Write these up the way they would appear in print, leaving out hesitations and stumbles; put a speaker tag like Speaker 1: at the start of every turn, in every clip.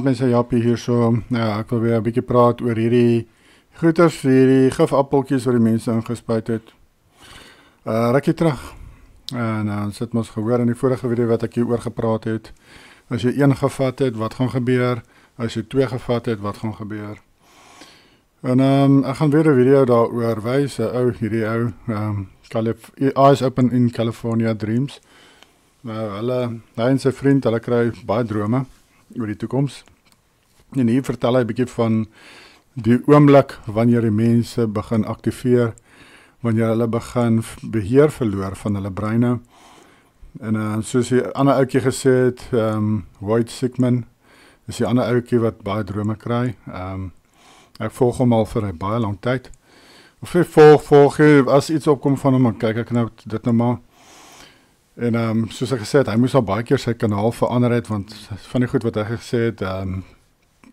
Speaker 1: Mense Jappie hier so. Ja, ek wil weer 'n bietjie praat oor hierdie goeters, hierdie gifappeltjies wat die mense ingespuit het. Rukkie terug. En ons het mos gehoor in die vorige video wat ek hier oor gepraat het. As jy 1 gevat het, wat gaan gebeur? As jy 2 gevat het, wat gaan gebeur? En ek gaan weer 'n video daaroor wys, hierdie ou Eyes Open in California Dreams. Nou, hy en sy vriend, hulle kry baie drome oor die toekoms. En hier vertel hy 'n bietjie van die oomblik wanneer die mense begin aktiveer, wanneer hulle begin beheer verloor van hulle breine. En soos die ander ouetjie gesê het, White Sigmund, is die ander ouetjie wat baie drome kry. Ek volg hom al vir 'n baie lang tyd. Of ek volg, as iets opkom van hom, dan kyk ek nou dit nou maar. En soos ek gesê het, hy moes al baie keer sy kanaal verander het, want van die goed wat hy gesê het,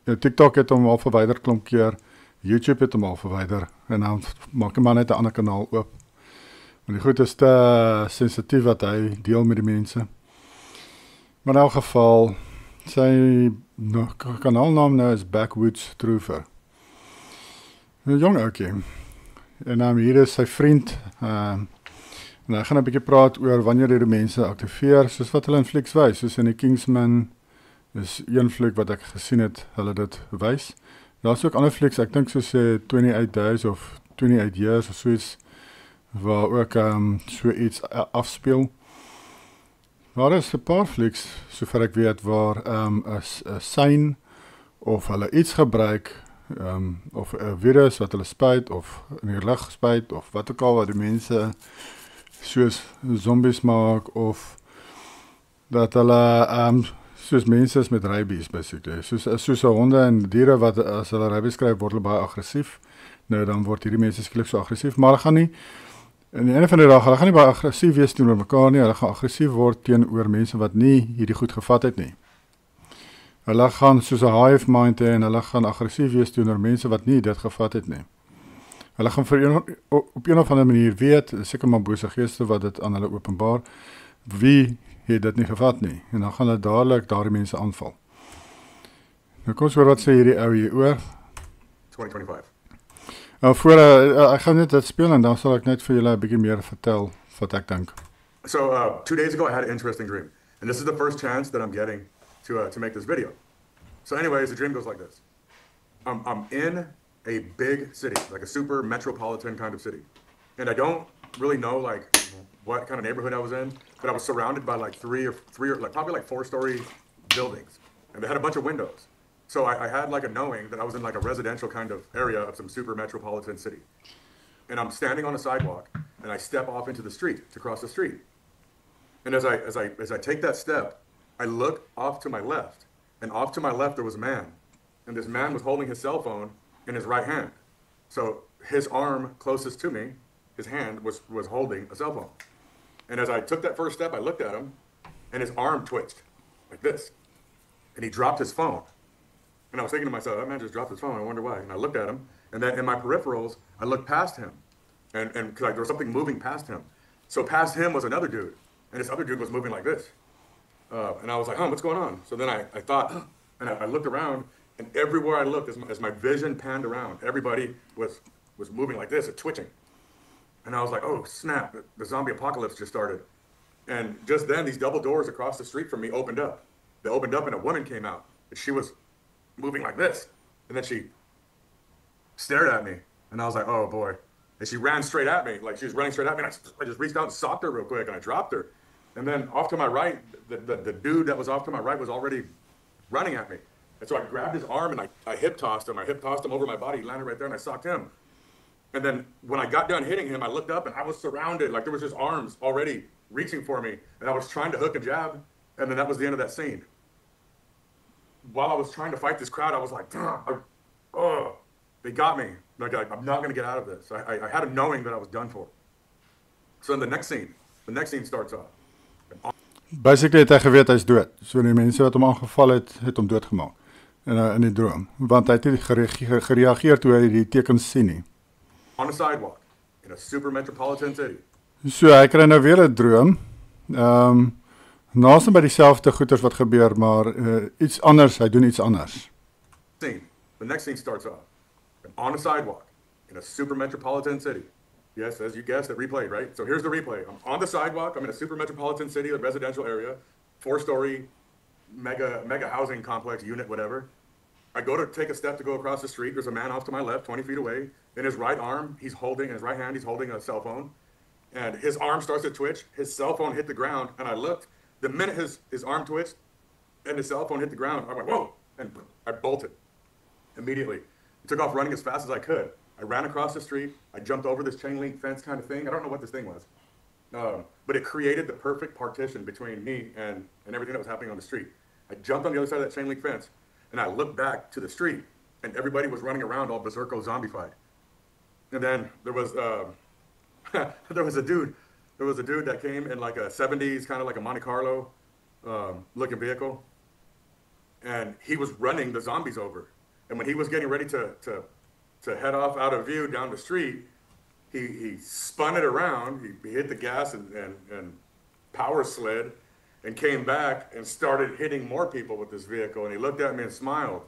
Speaker 1: TikTok het hom al verwyder klomp keer, YouTube het hom al verwyder, en dan maak hy maar net 'n ander kanaal oop. Want die goed is te sensitief wat hy deel met die mense. Maar in elk geval, sy kanaalnaam nou is Backwoods Truther. 'n Jong ouetjie. En hier is sy vriend, en ek gaan 'n bietjie praat oor wanneer die mense aktiveer, soos wat hulle in flieks wys, soos in die Kingsman, is een fliek wat ek gesien het, hulle dit wys. Daar is ook ander flieks, ek dink soos 28 Days of 28 Years of soos, waar ook so iets afspeel. Daar is 'n paar flieks, sover ek weet, waar 'n sein, of hulle iets gebruik, of 'n virus wat hulle spuit, of in die lug spuit, of wat ook al wat die mense soos zombies maak, of dat hulle soos mense is met rabies basically, soos honde en diere wat as hulle rabies kry, word hulle baie aggressief. Nou dan word hierdie mense skielik so aggressief, maar hulle gaan nie in die einde van die dag, hulle gaan nie baie aggressief wees teenoor mekaar nie, hulle gaan aggressief word teenoor mense wat nie hierdie goed gevat het nie. Hulle gaan soos 'n hive mind hê en hulle gaan aggressief wees teenoor mense wat nie dit gevat het nie. Hulle gaan op een of ander manier weet, seker maar bose geeste wat dit aan hulle openbaar, wie het dit nie gevat nie, en dan gaan hulle dadelik daardie mense aanval. Nou kom ons hoor wat sê hierdie ou hier oor.
Speaker 2: 2025.
Speaker 1: Nou voor, ek gaan net dit speel en dan sal ek net vir julle 'n bietjie meer vertel wat ek dink.
Speaker 2: So 2 days ago I had an interesting dream, and this is the first chance that I'm getting to make this video. So anyways, the dream goes like this. I'm in a big city, like a super metropolitan kind of city. And I don't really know like what kind of neighborhood I was in, but I was surrounded by like three or like probably like 4-story buildings. And they had a bunch of windows. So I had like a knowing that I was in like a residential kind of area of some super metropolitan city. And I'm standing on a sidewalk and I step off into the street to cross the street. And as I take that step, I look off to my left, and off to my left there was a man. And this man was holding his cell phone in his right hand. So his arm closest to me, his hand was holding a cell phone. And as I took that first step, I looked at him, and his arm twitched like this. And he dropped his phone. And I was thinking to myself, that man just dropped his phone, I wonder why. And I looked at him, and then in my peripherals, I looked past him. And cause like there was something moving past him. So past him was another dude, and this other dude was moving like this. And I was like, what's going on? So then I thought, and I looked around, and everywhere I looked, as my vision panned around, everybody was moving like this, twitching. And I was like, oh, snap, the zombie apocalypse just started. And just then, these double doors across the street from me opened up. They opened up, and a woman came out. And she was moving like this. And then she stared at me, and I was like, oh, boy. And she ran straight at me, like she was running straight at me, and I just reached out and socked her real quick, and I dropped her. And then off to my right, the dude that was off to my right was already running at me. And so I grabbed his arm and I hip tossed him. I hip tossed him over my body. He landed right there and I socked him. And then when I got done hitting him, I looked up and I was surrounded. Like there was just arms already reaching for me. And I was trying to hook a jab. And then that was the end of that scene. While I was trying to fight this crowd, I was like, oh, they got me. Like I'm not going to get out of this. I had a knowing that I was done for. So in the next scene starts off.
Speaker 1: Basically het hy geweet hy's dood. So die mense wat hom aangeval het hom doodgemaak. In die droom. Want hy het nie gereageer toe hy die tekens sien nie.
Speaker 2: On a sidewalk, in a super metropolitan city.
Speaker 1: So hy kry nou weer 'n droom. Naast by dieselfde goeters wat gebeur, maar iets anders, hy doen iets anders.
Speaker 2: The next scene starts off on a sidewalk in a super metropolitan city. Yes, as you guessed, it replayed, right? So here's the replay. I'm on the sidewalk. I'm in a super metropolitan city, a residential area, 4-story, mega housing complex unit, whatever. I go to take a step to go across the street. There's a man off to my left, 20 feet away. In his right arm, in his right hand, he's holding a cell phone. And his arm starts to twitch. His cell phone hit the ground, and I looked. The minute his arm twitched and his cell phone hit the ground, I went, whoa, and I bolted immediately. I took off running as fast as I could. I ran across the street. I jumped over this chain link fence kind of thing. I don't know what this thing was. But it created the perfect partition between me and everything that was happening on the street. I jumped on the other side of that chain link fence, and I looked back to the street, and everybody was running around all berserko zombified. And then there was there was a dude that came in like a 70s, kind of like a Monte Carlo looking vehicle, and he was running the zombies over. And when he was getting ready to head off out of view down the street, he spun it around, he hit the gas and power slid, and came back and started hitting more people with this vehicle. And he looked at me and smiled,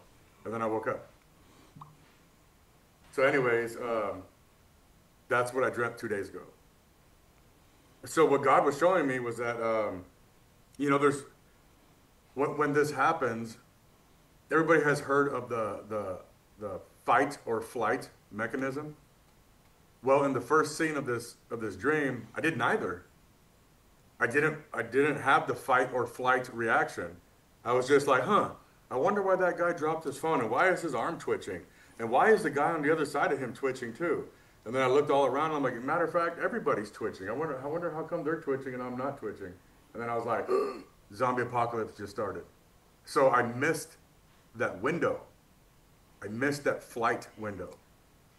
Speaker 2: and then I woke up. So anyways, that's what I dreamt 2 days ago. So what God was showing me was that, you know, when this happens, everybody has heard of the fight or flight mechanism. Well, in the first scene of this dream, I didn't either. I didn't have the fight or flight reaction. I was just like, I wonder why that guy dropped his phone, and why is his arm twitching, and why is the guy on the other side of him twitching too? And then I looked all around, and I'm like, matter of fact, everybody's twitching. I wonder how come they're twitching and I'm not twitching. And then I was like, zombie apocalypse just started. So I missed that window. I missed that flight window.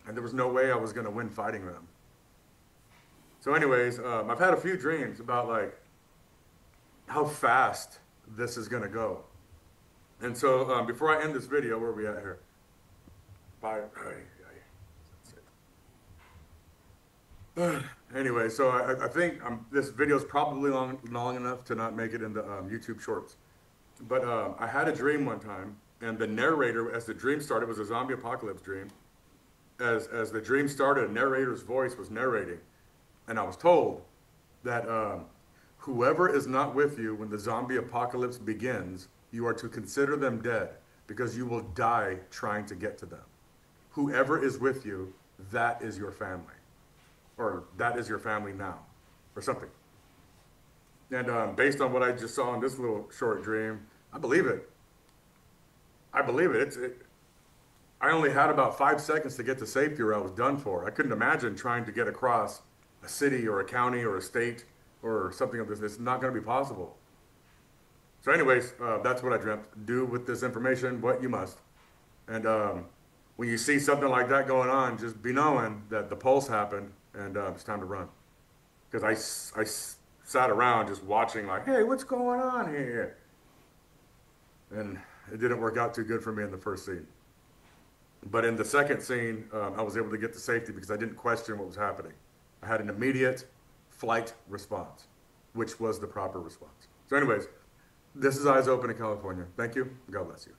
Speaker 2: And there was no way I was going to win fighting them. So anyways, I've had a few dreams about like how fast this is going to go. And so before I end this video, where are we at here? Anyway, so I think this video is probably long enough to not make it into YouTube Shorts. But I had a dream one time, and the narrator, as the dream started, was a zombie apocalypse dream. As the dream started, a narrator's voice was narrating, and I was told that whoever is not with you when the zombie apocalypse begins, you are to consider them dead, because you will die trying to get to them. Whoever is with you, that is your family. Or that is your family now, or something. And based on what I just saw in this little short dream, I believe it. I believe it. I only had about 5 seconds to get to safety, or I was done for. I couldn't imagine trying to get across a city or a county or a state or something of this. It's not going to be possible. So anyways, that's what I dreamt. Do with this information what you must. And when you see something like that going on, just be knowing that the pulse happened, and it's time to run. Because I sat around just watching like, hey, what's going on here? And it didn't work out too good for me in the first scene. But in the second scene, I was able to get to safety because I didn't question what was happening. I had an immediate flight response, which was the proper response. So anyways, this is Eyes Open in California. Thank you. God bless you.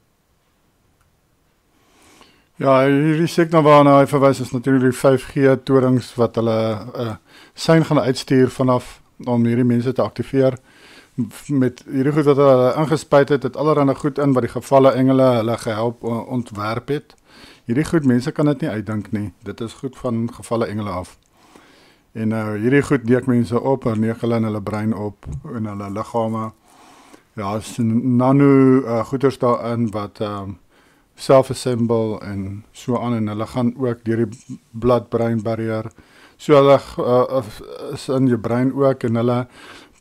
Speaker 1: Ja, hierdie signal waarna hy verwys is natuurlik die 5G torings wat hulle sein gaan uitstuur vanaf om hierdie mense te aktiveer. Met hierdie goed wat hulle ingespuit het allerhande goed in wat die gevalle engele hulle gehelp ontwerp het. Hierdie goed, mense kan dit nie uitdink nie. Dit is goed van gevalle engele af. En hierdie goed deek mense op, neeg hulle in hulle brein op, in hulle liggame. Ja, is nano goeders daarin wat self-assemble en so aan, en hulle gaan ook deur die bloed-brein barrier. So hulle is in jou brein ook, en hulle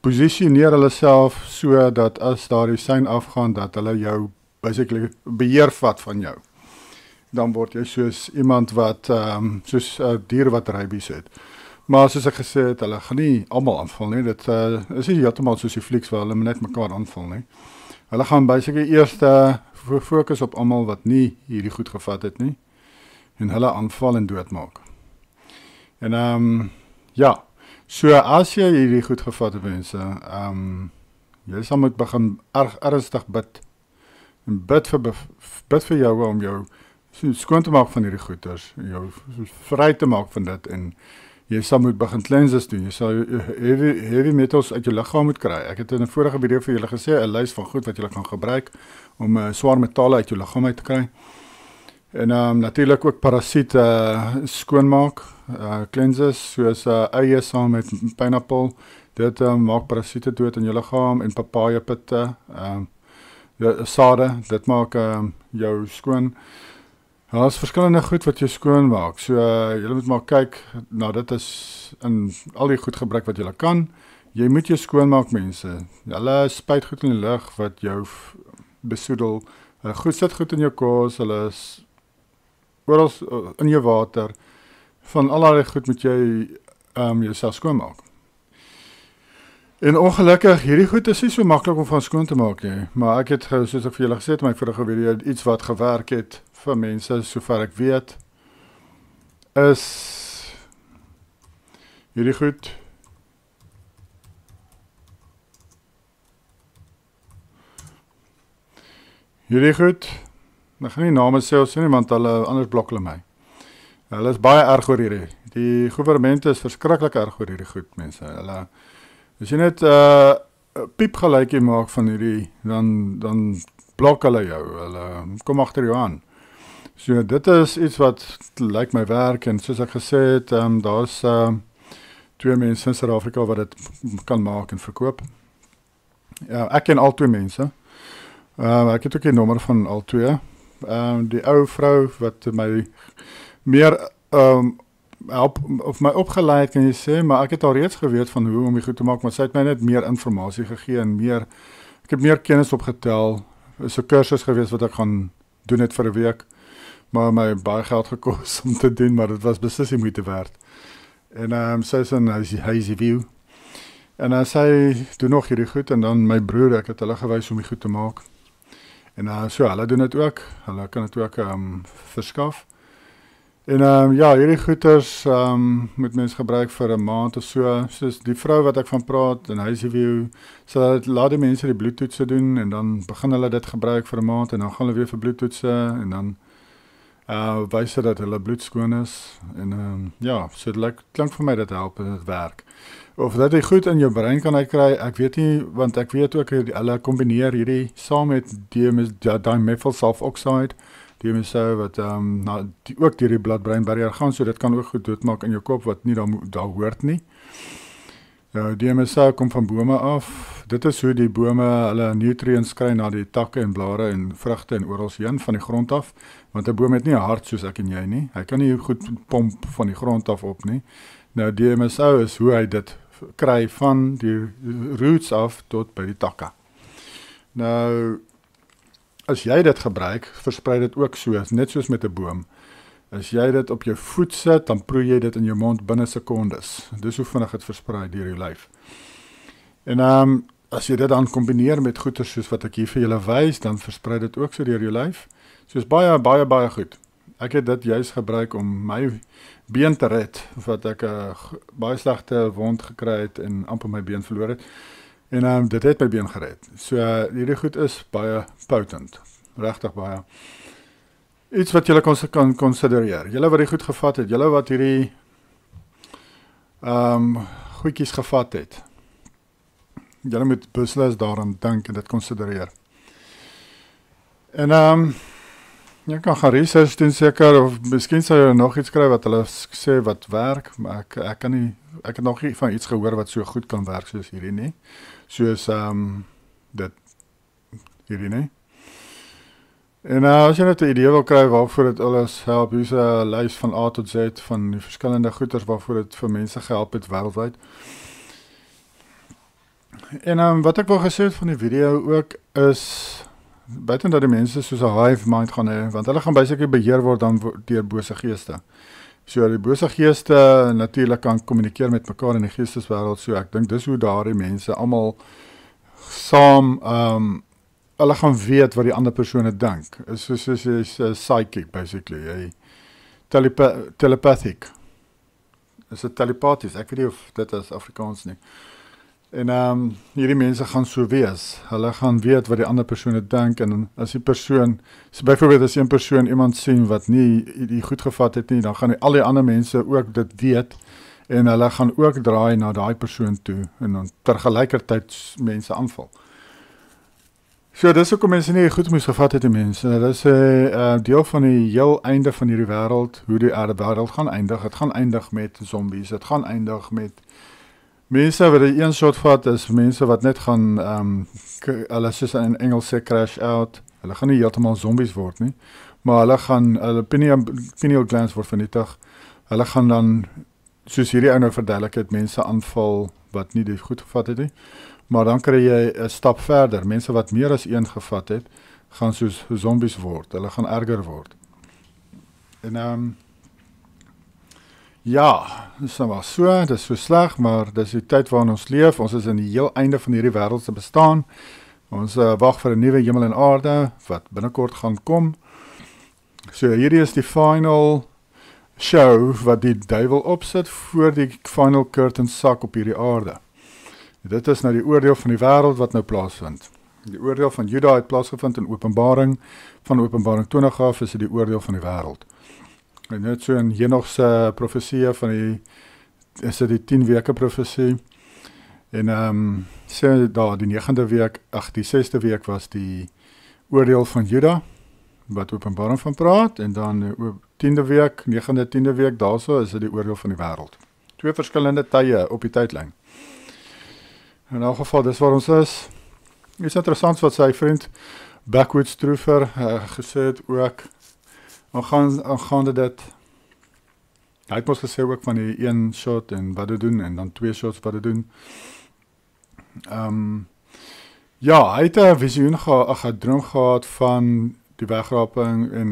Speaker 1: posisioneer hulle self so dat as daar die sein afgaan, dat hulle jou basically beheer vat van jou. Dan word jy soos iemand wat, soos 'n dier wat rabies het. Maar soos ek gesê het, hulle gaan nie almal aanval nie. Dit is nie heeltemal soos die flieks waar hulle net mekaar aanval nie. Hulle gaan basically eers fokus op almal wat nie hierdie goed gevat het nie, en hulle aanval en doodmaak. En ja, so as jy hierdie goed gevat het mense, Jy sal moet begin ernstig bid. En bid vir jou om jou skoon te maak van hierdie goeders, jou vry te maak van dit, en jy sal moet begin cleanses doen. Jy sal heavy metals uit jou liggaam moet kry. Ek het in 'n vorige video vir julle gesê, 'n lys van goed wat julle kan gebruik om swaar metale uit jou liggaam uit te kry. En natuurlik ook parasiete skoonmaak, cleanses, soos eie saam met pineapple. Dit maak parasiete dood in jou liggaam, en papaya pitte, sade, dit maak jou skoon. Daar is verskillende goed wat jy skoon maak. So julle moet maar kyk na dit is in al die goed gebruik wat julle kan. Jy moet jou skoon maak, mense. Hulle spuit goed in die lug wat jou besoedel. Hulle goed sit goed in jou kos, hulle is oral in jou water. Van al die goed moet jy jouself skoon maak. En ongelukkig, hierdie goed is nie so maklik om van skoon te maak nie. Maar ek het, soos ek vir julle gesê het in my vorige video, iets wat gewerk het vir mense, sover ek weet, is hierdie goed. Hierdie goed, ek gaan nie name sê of sê nie, want anders blok hulle my. Hulle is baie erg oor hierdie. Die goewermente is verskriklik erg oor hierdie goed, mense. As jy net piepgeluikie maak van hierdie, dan blok hulle jou. Hulle kom agter jou aan. So dit is iets wat lyk my werk, en soos ek gesê het, daar's 2 mense in Suid-Afrika wat dit kan maak en verkoop. Ja, ek ken al 2 mense. Ek het ook die nommer van al 2. Die ou vrou wat my meer help of my opgeleid, kan jy sê, maar ek het al reeds geweet van hoe om die goed te maak, maar sy het my net meer informasie gegee en ek het meer kennis opgetel. Is 'n kursus gewees wat ek gaan doen het vir 'n week, maar my baie geld gekos om te doen, maar dit was beslis die moeite werd. En sy is in Hazy View. En sy doen nog hierdie goed, en dan my broer, ek het hulle gewys om die goed te maak. En so, hulle doen dit ook, hulle kan dit ook verskaf. En ja, hierdie goeders moet mens gebruik vir 'n maand of so. Soos die vrou wat ek van praat in Hazy View, so laat die mense die bloedtoetse doen, en dan begin hulle dit gebruik vir 'n maand, en dan gaan hulle weer vir bloedtoetse, en dan wys sy dat hulle bloed skoon is. En ja, so dit klink vir my dit help en dit werk. Of dat jy goed in jou brein kan uitkry, ek weet nie, want ek weet ook hulle kombineer hierdie saam met dimethyl sulfoxide, DMSO wat ook deur die bloed-brein-barrier gaan, so dit kan ook goed doodmaak in jou kop wat nie daar hoort nie. DMSO kom van bome af. Dit is hoe die bome hulle nutriënts kry na die takke en blare en vrugte en oral heen van die grond af, want 'n boom het nie 'n hart soos ek en jy nie. Hy kan nie goed pomp van die grond af op nie. Nou DMSO is hoe hy dit kry van die roots af tot by die takke. Nou as jy dit gebruik, versprei dit ook so, net soos met 'n boom. As jy dit op jou voet sit, dan proe jy dit in jou mond binne sekondes. Dis hoe vinnig dit versprei deur jou lyf. En as jy dit dan kombineer met goeders soos wat ek hier vir julle wys, dan versprei dit ook so deur jou lyf. So is baie goed. Ek het dit juist gebruik om my been te red, wat ek 'n baie slegte wond gekry het en amper my been verloor het. En dit het my been gered. So hierdie goed is baie potent. Regtig baie. Iets wat julle kan konsidereer. Julle wat die goed gevat het, julle wat hierdie goedjies gevat het. Julle moet beslis daaraan dink en dit konsidereer. En jy kan gaan research doen seker, of miskien sal jy nog iets kry wat hulle sê wat werk, maar ek het nog nie van iets gehoor wat so goed kan werk soos hierdie nie. Soos dit hierdie nie. En as jy net 'n idee wil kry waarvoor dit alles help, hier's 'n lys van A tot Z van die verskillende goeders waarvoor dit vir mense gehelp het wêreldwyd. En wat ek wil gesê het van die video ook is, buiten dat die mense soos 'n hive mind gaan hê, want hulle gaan basically beheer word dan deur bose geeste. So die bose geeste natuurlik kan kommunikeer met mekaar in die geesteswêreld, so ek dink dis hoe daardie mense almal saam hulle gaan weet wat die ander persone dink. Is soos psychic basically, telepathic. Is dit telepathies? Ek weet nie of dit is Afrikaans nie. En hierdie mense gaan so wees. Hulle gaan weet wat die ander persoon dink en as die persoon, so byvoorbeeld as een persoon iemand sien wat nie die goed gevat het nie, dan gaan al die ander mense ook dit weet en hulle gaan ook draai na daai persoon toe en dan tergelykertyd mense aanval. So dis hoekom mense nie goed moes gevat het die mense. Dit is 'n deel van die heel einde van hierdie wêreld, hoe die wêreld gaan eindig. Dit gaan eindig met zombies. Dit gaan eindig met mense wat die een shot vat is mense wat net gaan hulle soos in Engels sê crash out. Hulle gaan nie heeltemal zombies word nie, maar hulle pineal glands word vernietig. Hulle gaan dan soos hierdie ou nou verduidelik het, mense aanval wat nie dit goed gevat het nie. Maar dan kry jy 'n stap verder. Mense wat meer as een gevat het, gaan soos zombies word. Hulle gaan erger word. En ja, dis nou maar so, dis so sleg, maar dis die tyd waarin ons leef. Ons is in die heel einde van hierdie wêreld se bestaan. Ons wag vir 'n nuwe hemel en aarde wat binnekort gaan kom. So hierdie is die final show wat die duiwel opsit voor die final curtain sak op hierdie aarde. Dit is nou die oordeel van die wêreld wat nou plaasvind. Die oordeel van Juda het plaasgevind in Openbaring, van Openbaring 20 af is dit die oordeel van die wêreld. En net so in Henoch se profesie van is dit die 10 weke profesie. En sê daar die 9de week, die 6de week was die oordeel van Juda wat Openbaring van praat en dan 10de week, 9de, 10de week daarso is dit die oordeel van die wêreld. Twee verskillende tye op die tydlyn. In elk geval, dis waar ons is. Iets interessants wat sy vriend Backwoods Trooper gesê het ook, aangaande dit, hy het ons gesê ook van die 1 shot en wat dit doen, en dan 2 shots wat dit doen. Ja, hy het 'n visioen gehad, droom gehad van die wegraping en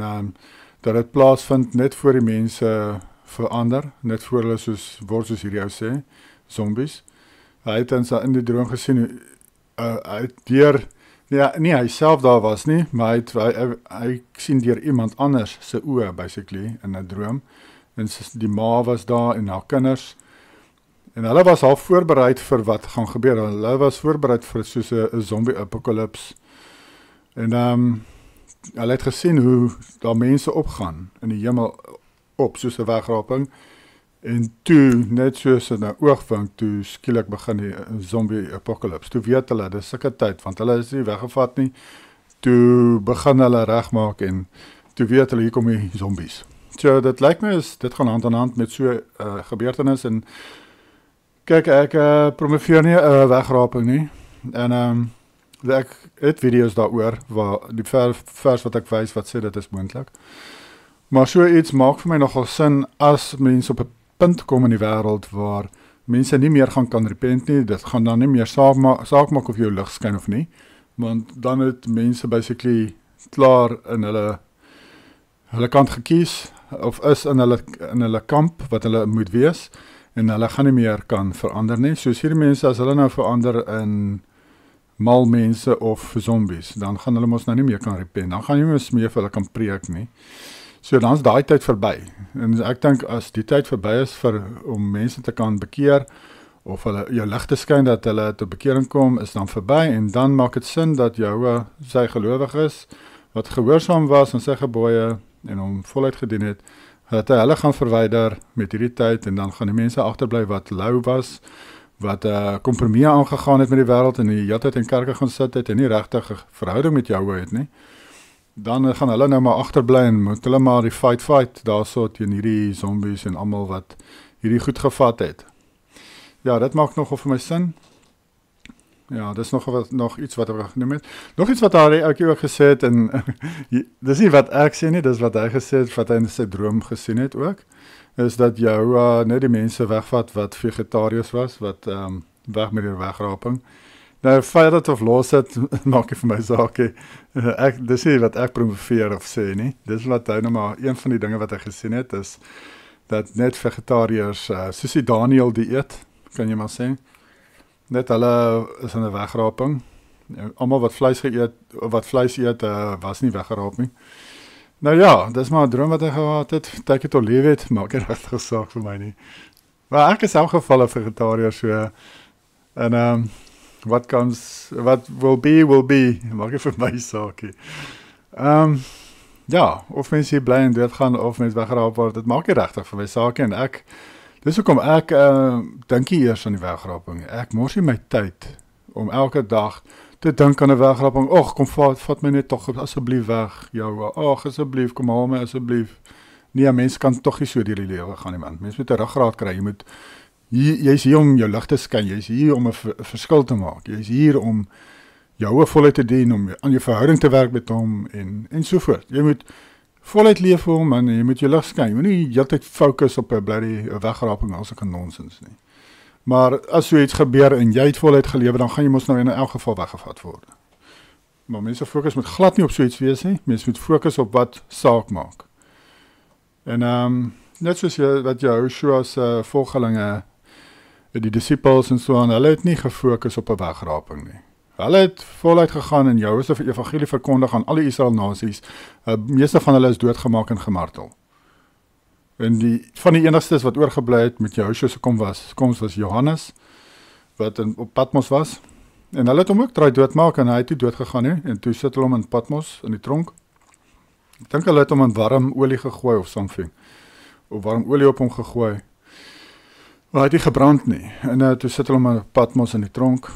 Speaker 1: dat dit plaasvind net voor die mense verander, net voor hulle word soos hierdie ou sê, zombies. Hy het in die droom gesien, hy het nie hy self daar was nie, maar hy sien deur iemand anders se oë, basically, in 'n droom, en die ma was daar en haar kinders, en hulle was al voorbereid vir wat gaan gebeur, hulle was voorbereid vir soos 'n zombie apocalypse, en hulle het gesien hoe daar mense opgaan, in die hemel op, soos 'n wegraping, en toe, net soos in 'n oogwink, toe skielik begin die zombie apocalypse. Toe weet hulle, dis sulke tyd, want hulle is nie weggevat nie. Toe begin hulle regmaak en toe weet hulle, hier kom die zombies. So, dit lyk my dit gaan hand aan hand met so gebeurtenis en kyk, ek promoveer nie 'n wegraping nie. En ek het video's daaroor, waar die vers wat ek wys, wat sê dit is moontlik. Maar so iets maak vir my nogal sin as mense op 'n punt kom in die wêreld waar mense nie meer kan repent nie, dit gaan dan nie meer saak maak of jou lig skyn of nie, want dan het mense basically klaar in hulle kant gekies, of is in hulle kamp wat hulle moet wees, en hulle gaan nie meer kan verander nie, soos hierdie mense, as hulle nou verander in mal mense of zombies, dan gaan hulle mos nou nie meer kan repent, dan gaan jy mos meer vir hulle kan preek nie. So dan is daai tyd verby. En ek dink as die tyd verby is om mense te kan bekeer of hulle jou lig te skyn dat hulle tot bekering kom, is dan verby en dan maak dit sin dat jou sy gelowig is wat gehoorsaam was aan sy gebooie en hom voluit gedien het, dat hy hulle gaan verwyder met hierdie tyd en dan gaan die mense agterbly wat lou was, wat kompromie aangegaan het met die wêreld en die hele tyd in kerke gaan sit het en nie regtig verhouding met jou het nie. Dan gaan hulle nou maar agterbly en moet hulle maar die fight daarso teen hierdie zombies en almal wat hierdie goed gevat het. Ja, dit maak nogal vir my sin. Ja, dis nog iets wat ek genoem het. Nog iets wat hy ook gesê het en dis nie wat ek sê nie, dis wat hy gesê het wat hy in sy droom gesien het ook, is dat jou net die mense wegvat wat vegetariërs was, wat weg met die wegraping. Nou, feit of los het, maak nie vir my saak. Dis nie wat ek promoveer of sê nie. Dis wat hy nou maar, een van die dinge wat hy gesien het, is dat net vegetariërs, soos die Daniel dieet, kan jy maar sê, net hulle is in 'n wegraping. Almal wat vleis eet, was nie weggeraap nie. Nou ja, dis maar 'n droom wat hy gehad het, take it or leave it, maak nie regtig saak vir my nie. Maar ek is in elk geval 'n vegetariër, so En wat will be, maak nie vir my saakie. Ja, of mense hier bly en doodgaan, of mense weggeraap word, dit maak nie regtig vir my saakie, en dis hoekom ek dink nie eers aan die wegraping. Ek mors nie my tyd om elke dag te dink aan 'n wegraping. Och, kom vat my net tog asseblief weg. Jou, ag asseblief, kom haal my asseblief. Nee, mense kan tog nie so deur die lewe gaan nie, man. Mense moet 'n ruggraat kry. Jy's hier om jou lig te skyn. Jy's hier om 'n verskil te maak. Jy's hier om jou voluit te dien, om aan jou verhouding te werk met hom en so voort. Jy moet voluit leef vir hom, man. Jy moet jou lig skyn. Jy moet nie heeltyd fokus op 'n bloody wegraping as 'n nonsens nie. Maar as so iets gebeur en jy het voluit gelewe, dan gaan jy mos nou in elk geval weggevat word. Maar mense fokus moet glad nie op so iets wees nie. Mense moet fokus op wat saak maak. En net soos wat Joshua se volgelinge, die disippels en so aan, hulle het nie gefokus op 'n wegraping nie. Hulle het voluit gegaan en jou is die evangelie verkondig aan alle Israel nasies. Meeste van hulle is doodgemaak en gemartel. En van die enigstes wat oorgebly het met Joshua se koms was Johannes, wat op Patmos was. En hulle het hom ook try doodmaak en hy het toe doodgegaan nie. En toe sit hulle hom in Patmos in die tronk. Ek dink hulle het hom in warm olie gegooi of something. Of warm olie op hom gegooi. Maar hy het nie gebrand nie. En toe sit hulle hom in Patmos in die tronk.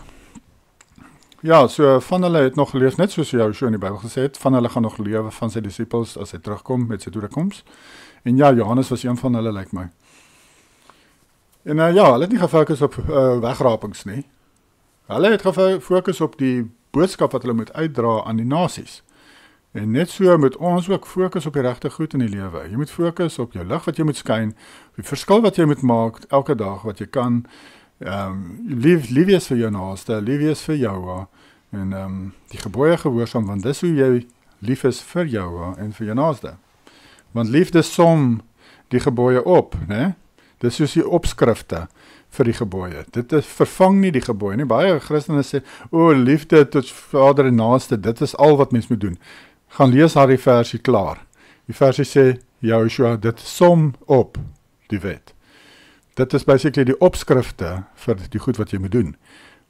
Speaker 1: Ja, so van hulle het nog geleef, net soos Joshua in die Bybel gesê het, van hulle gaan nog lewe van sy disippels as hy terugkom met sy toekoms. En ja, Johannes was een van hulle, lyk my. En ja, hulle het nie gefokus op wegrapings nie. Hulle het gefokus op die boodskap wat hulle moet uitdra aan die nasies. En net so moet ons ook fokus op die regte goed in die lewe. Jy moet fokus op jou lig wat jy moet skyn, op die verskil wat jy moet maak elke dag wat jy kan. Lief wees vir jou naaste, lief wees vir jou, en die gebooie gehoorsaam, want dis hoe jy lief is vir jou en vir jou naaste. Want liefde som die gebooie op, né? Dis soos die opskrifte vir die gebooie. Dit vervang nie die gebooie nie. Baie Christene sê, liefde tot vader en naaste, dit is al wat mens moet doen. Gaan lees haar die versie klaar. Die versie sê, Joshua, dit som op die wet. Dit is basically die opskrifte vir die goed wat jy moet doen.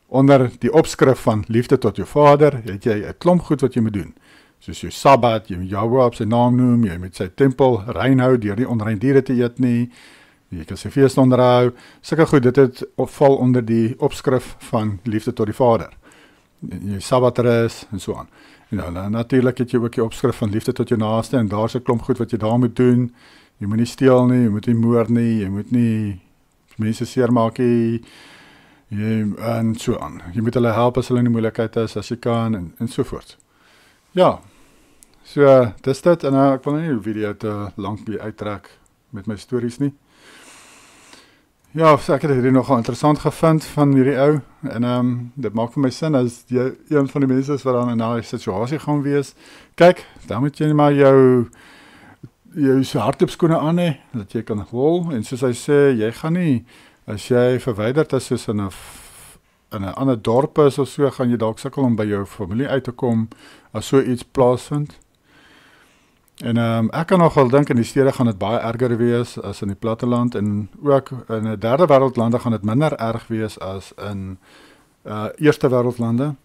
Speaker 1: Onder die opskrif van liefde tot jou vader, het jy 'n klomp goed wat jy moet doen. Soos jou Sabbat, jy moet Jahwe op sy naam noem, jy moet sy tempel rein hou deur nie onrein diere te eet nie, jy kan sy fees onderhou, sulke goed, dit val onder die opskrif van liefde tot die vader. Jy Sabbat rus en so aan. En natuurlik het jy ook die opskrif van liefde tot jou naaste, en daar's 'n klomp goed wat jy daar moet doen. Jy moet nie steel nie, jy moet nie moord nie, jy moet nie mense seermaak nie, en so aan. Jy moet hulle help as hulle in die moeilikheid is, as jy kan, en so voort. Ja, so dis dit, en ek wil nie die video te lank uittrek met my stories nie. Ja, so ek het hierdie nogal interessant gevind van hierdie ou, en dit maak vir my sin, as jy een van die mense is wat dan in daai situasie gaan wees, kyk, dan moet jy maar jou hardloopskoene aan hê, dat jy kan hol, en soos hy sê, jy gaan nie, as jy verwyderd is soos in 'n ander dorp is of so, gaan jy dalk sukkel om by jou familie uit te kom, as so iets plaasvind. En ek kan nogal dink in die stede gaan dit baie erger wees as in die platteland, en ook in 'n derde wêreldlande gaan dit minder erg wees as in eerste wêreldlande.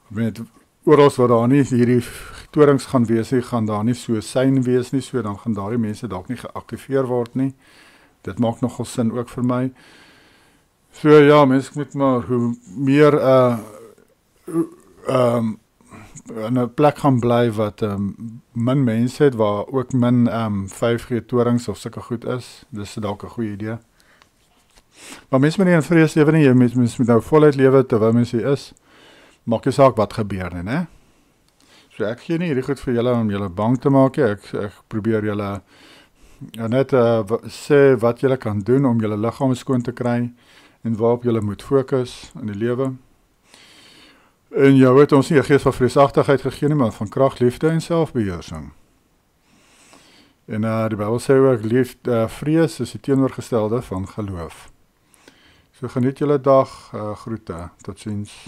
Speaker 1: Met oral waar daar nie hierdie torings gaan wees nie, gaan daar nie so sein wees nie, so dan gaan daardie mense dalk nie geaktiveer word nie. Dit maak nogal sin ook vir my. So ja, mense moet maar hoe meer in 'n plek gaan bly wat min mense het, waar ook min 5G torings of sulke goed is. Dis dalk 'n goeie idee. Maar mense moet nie in vrees lewe nie, mense moet nou voluit lewe terwyl mense hier is. Maak nie saak wat gebeur nie, né? So ek gee nie hierdie goed vir julle om julle bang te maak nie. Ek probeer julle net sê wat julle kan doen om julle liggaam skoon te kry en waarop julle moet fokus in die lewe. En jou het ons nie 'n gees van vreesagtigheid gegee nie, maar van krag, liefde en selfbeheersing. En die Bybel sê ook, vrees is die teenoorgestelde van geloof. So geniet julle dag, groete, totsiens.